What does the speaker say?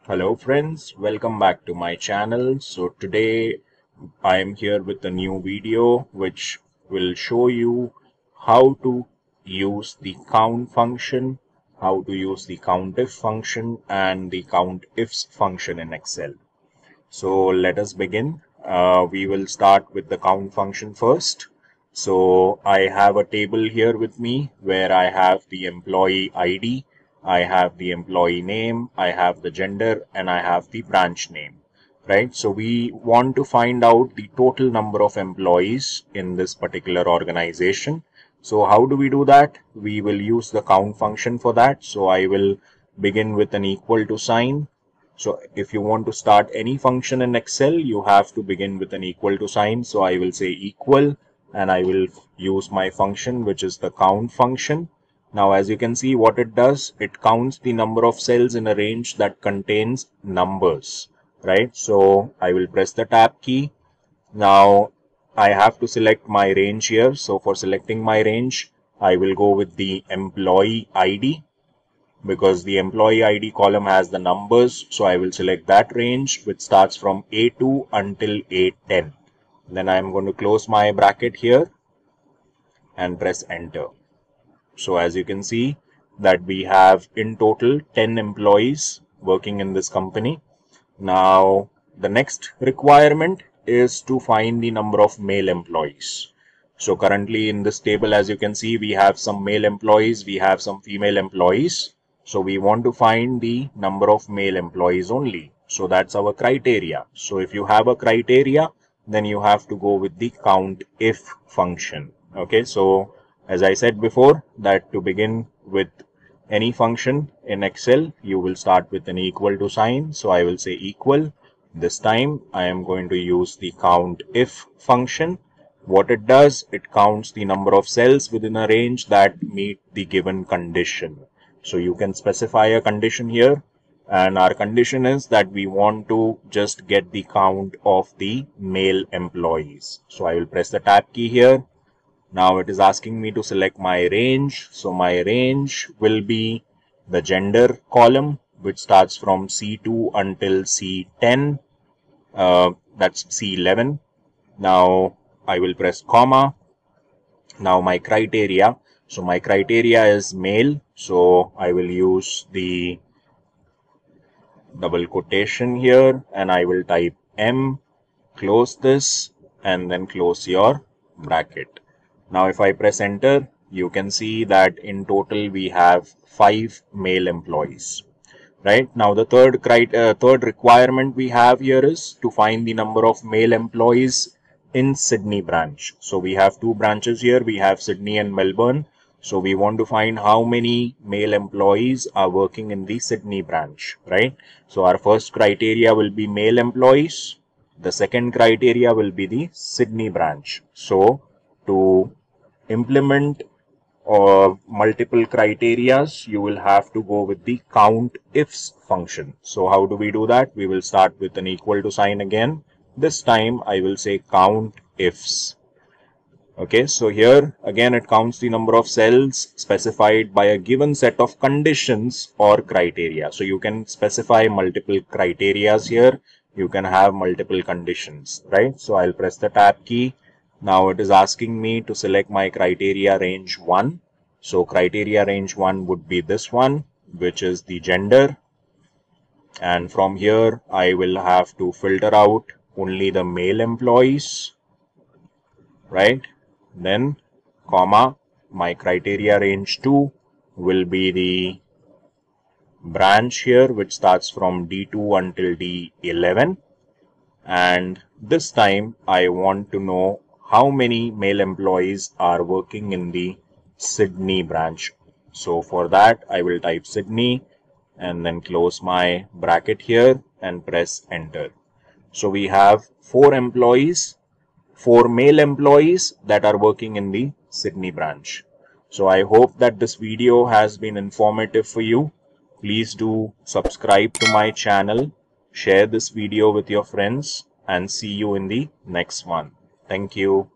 Hello friends, welcome back to my channel. So today I am here with a new video which will show you how to use the count function, how to use the countif function and the countifs function in Excel. So let us begin. We will start with the count function first. So I have a table here with me where I have the employee ID, I have the employee name, I have the gender, and I have the branch name, right? So we want to find out the total number of employees in this particular organization. So how do we do that? We will use the count function for that. So I will begin with an equal to sign. So if you want to start any function in Excel, you have to begin with an equal to sign. So I will say equal and I will use my function, which is the count function. Now, as you can see what it does, it counts the number of cells in a range that contains numbers, right? So I will press the tab key. Now I have to select my range here. So for selecting my range, I will go with the employee ID, because the employee ID column has the numbers. So I will select that range which starts from A2 until A10. Then I'm going to close my bracket here and press enter. So as you can see that we have in total 10 employees working in this company. Now the next requirement is to find the number of male employees. So currently in this table, as you can see, we have some male employees, we have some female employees. So we want to find the number of male employees only. So that's our criteria. So if you have a criteria, then you have to go with the countif function. Okay, so as I said before, that to begin with any function in Excel, you will start with an equal to sign. So I will say equal. This time I am going to use the countif function. What it does, it counts the number of cells within a range that meet the given condition. So you can specify a condition here, and our condition is that we want to just get the count of the male employees. So I will press the tab key here. Now it is asking me to select my range. So my range will be the gender column, which starts from C2 until C10. That's C11. Now I will press comma. Now my criteria. So my criteria is male. So I will use the double quotation here and I will type M, close this and then close your bracket. Now if I press enter, you can see that in total we have 5 male employees. Right now the third requirement we have here is to find the number of male employees in Sydney branch. So we have 2 branches here, we have Sydney and Melbourne. So we want to find how many male employees are working in the Sydney branch, right? So our first criteria will be male employees. The second criteria will be the Sydney branch. So to implement multiple criterias, you will have to go with the countifs function. So how do we do that? We will start with an equal to sign again. This time I will say countifs. Okay, so here again it counts the number of cells specified by a given set of conditions or criteria. So you can specify multiple criterias here. You can have multiple conditions, right? So I'll press the tab key. Now it is asking me to select my criteria range 1. So criteria range 1 would be this one, which is the gender. And from here, I will have to filter out only the male employees, right? Then, comma, my criteria range 2 will be the branch here, which starts from D2 until D11. And this time, I want to know how many male employees are working in the Sydney branch. So for that, I will type Sydney and then close my bracket here and press enter. So we have 4 employees, 4 male employees that are working in the Sydney branch. So I hope that this video has been informative for you. Please do subscribe to my channel, share this video with your friends, and see you in the next one. Thank you.